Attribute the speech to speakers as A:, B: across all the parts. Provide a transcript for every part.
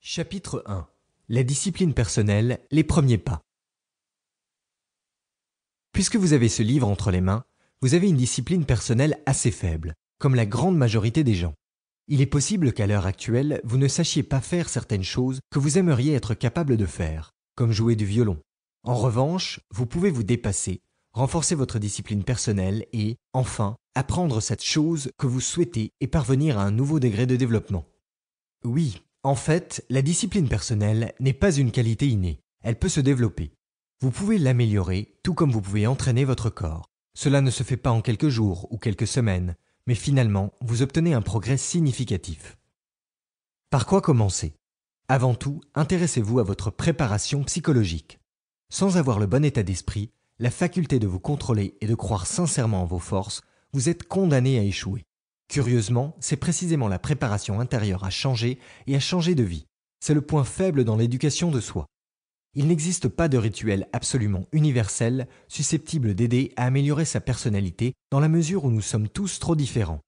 A: Chapitre 1. La discipline personnelle, les premiers pas. Puisque vous avez ce livre entre les mains, vous avez une discipline personnelle assez faible, comme la grande majorité des gens. Il est possible qu'à l'heure actuelle, vous ne sachiez pas faire certaines choses que vous aimeriez être capable de faire, comme jouer du violon. En revanche, vous pouvez vous dépasser, renforcer votre discipline personnelle et, enfin, apprendre cette chose que vous souhaitez et parvenir à un nouveau degré de développement. Oui, en fait, la discipline personnelle n'est pas une qualité innée, elle peut se développer. Vous pouvez l'améliorer, tout comme vous pouvez entraîner votre corps. Cela ne se fait pas en quelques jours ou quelques semaines, mais finalement, vous obtenez un progrès significatif. Par quoi commencer? Avant tout, intéressez-vous à votre préparation psychologique. Sans avoir le bon état d'esprit, la faculté de vous contrôler et de croire sincèrement en vos forces, vous êtes condamné à échouer. Curieusement, c'est précisément la préparation intérieure à changer et à changer de vie. C'est le point faible dans l'éducation de soi. Il n'existe pas de rituel absolument universel susceptible d'aider à améliorer sa personnalité dans la mesure où nous sommes tous trop différents.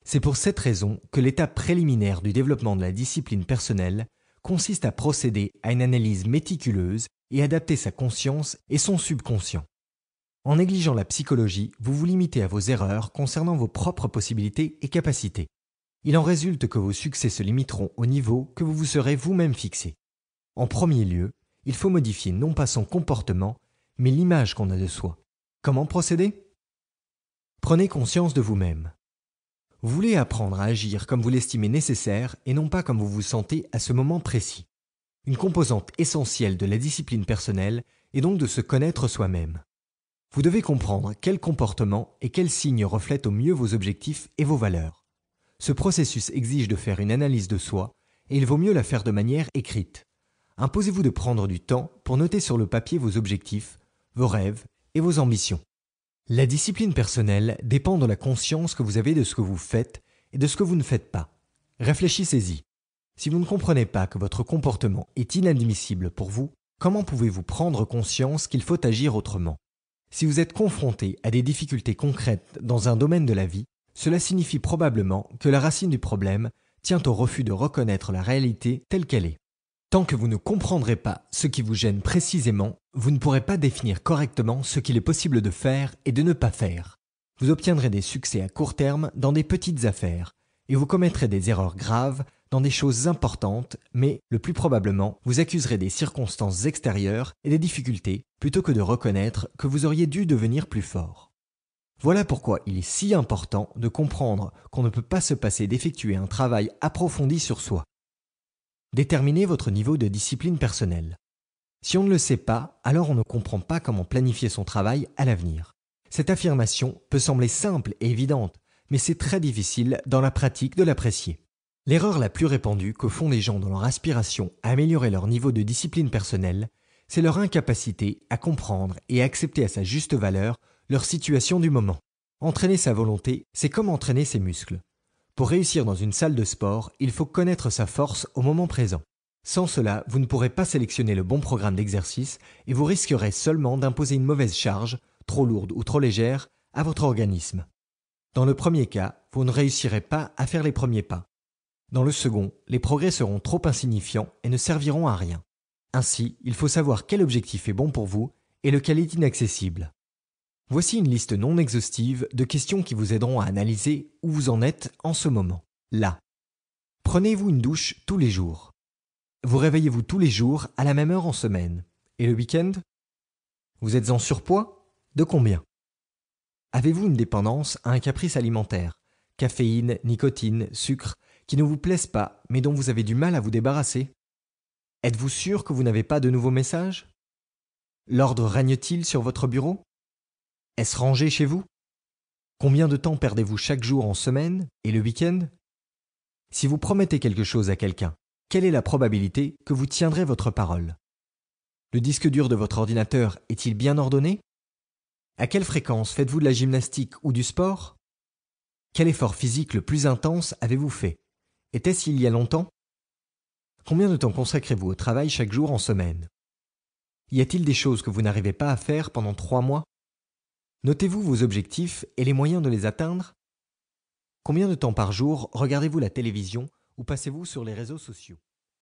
A: C'est pour cette raison que l'étape préliminaire du développement de la discipline personnelle consiste à procéder à une analyse méticuleuse et adapter sa conscience et son subconscient. En négligeant la psychologie, vous vous limitez à vos erreurs concernant vos propres possibilités et capacités. Il en résulte que vos succès se limiteront au niveau que vous vous serez vous-même fixé. En premier lieu, il faut modifier non pas son comportement, mais l'image qu'on a de soi. Comment procéder? Prenez conscience de vous-même. Vous voulez apprendre à agir comme vous l'estimez nécessaire et non pas comme vous vous sentez à ce moment précis. Une composante essentielle de la discipline personnelle est donc de se connaître soi-même. Vous devez comprendre quel comportement et quels signes reflètent au mieux vos objectifs et vos valeurs. Ce processus exige de faire une analyse de soi et il vaut mieux la faire de manière écrite. Imposez-vous de prendre du temps pour noter sur le papier vos objectifs, vos rêves et vos ambitions. La discipline personnelle dépend de la conscience que vous avez de ce que vous faites et de ce que vous ne faites pas. Réfléchissez-y. Si vous ne comprenez pas que votre comportement est inadmissible pour vous, comment pouvez-vous prendre conscience qu'il faut agir autrement? Si vous êtes confronté à des difficultés concrètes dans un domaine de la vie, cela signifie probablement que la racine du problème tient au refus de reconnaître la réalité telle qu'elle est. Tant que vous ne comprendrez pas ce qui vous gêne précisément, vous ne pourrez pas définir correctement ce qu'il est possible de faire et de ne pas faire. Vous obtiendrez des succès à court terme dans des petites affaires, et vous commettrez des erreurs graves dans des choses importantes, mais, le plus probablement, vous accuserez des circonstances extérieures et des difficultés, plutôt que de reconnaître que vous auriez dû devenir plus fort. Voilà pourquoi il est si important de comprendre qu'on ne peut pas se passer d'effectuer un travail approfondi sur soi. Déterminez votre niveau de discipline personnelle. Si on ne le sait pas, alors on ne comprend pas comment planifier son travail à l'avenir. Cette affirmation peut sembler simple et évidente, mais c'est très difficile dans la pratique de l'apprécier. L'erreur la plus répandue que font les gens dans leur aspiration à améliorer leur niveau de discipline personnelle, c'est leur incapacité à comprendre et à accepter à sa juste valeur leur situation du moment. Entraîner sa volonté, c'est comme entraîner ses muscles. Pour réussir dans une salle de sport, il faut connaître sa force au moment présent. Sans cela, vous ne pourrez pas sélectionner le bon programme d'exercice et vous risquerez seulement d'imposer une mauvaise charge, trop lourde ou trop légère, à votre organisme. Dans le premier cas, vous ne réussirez pas à faire les premiers pas. Dans le second, les progrès seront trop insignifiants et ne serviront à rien. Ainsi, il faut savoir quel objectif est bon pour vous et lequel est inaccessible. Voici une liste non exhaustive de questions qui vous aideront à analyser où vous en êtes en ce moment. Là. Prenez-vous une douche tous les jours? Vous réveillez-vous tous les jours à la même heure en semaine? Et le week-end? Vous êtes en surpoids? De combien? Avez-vous une dépendance à un caprice alimentaire? Caféine, nicotine, sucre, qui ne vous plaisent pas, mais dont vous avez du mal à vous débarrasser? Êtes-vous sûr que vous n'avez pas de nouveaux messages? L'ordre règne-t-il sur votre bureau? Est-ce rangé chez vous? Combien de temps perdez-vous chaque jour en semaine et le week-end? Si vous promettez quelque chose à quelqu'un, quelle est la probabilité que vous tiendrez votre parole? Le disque dur de votre ordinateur est-il bien ordonné? À quelle fréquence faites-vous de la gymnastique ou du sport? Quel effort physique le plus intense avez-vous fait? Était-ce il y a longtemps? Combien de temps consacrez-vous au travail chaque jour en semaine? Y a-t-il des choses que vous n'arrivez pas à faire pendant 3 mois? Notez-vous vos objectifs et les moyens de les atteindre? Combien de temps par jour regardez-vous la télévision ou passez-vous sur les réseaux sociaux?